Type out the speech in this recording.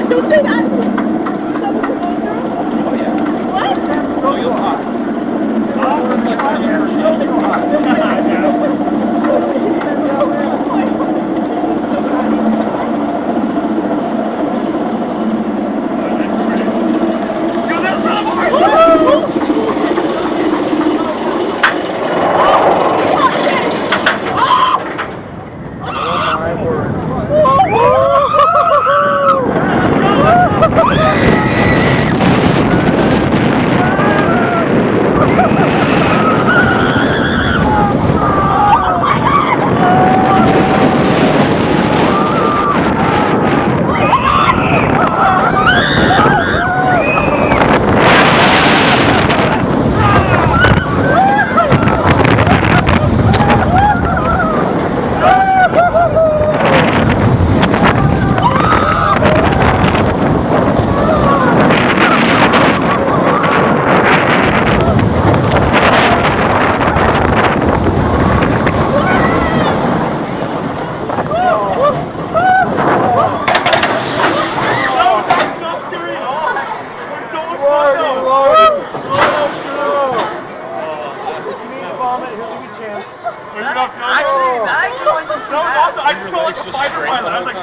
Don't say that! Is that what you're going through? Oh yeah. What? Oh, you'll see. Oh, it's like go that son of a horse! Oh my word. I just felt like a fighter pilot. I was like,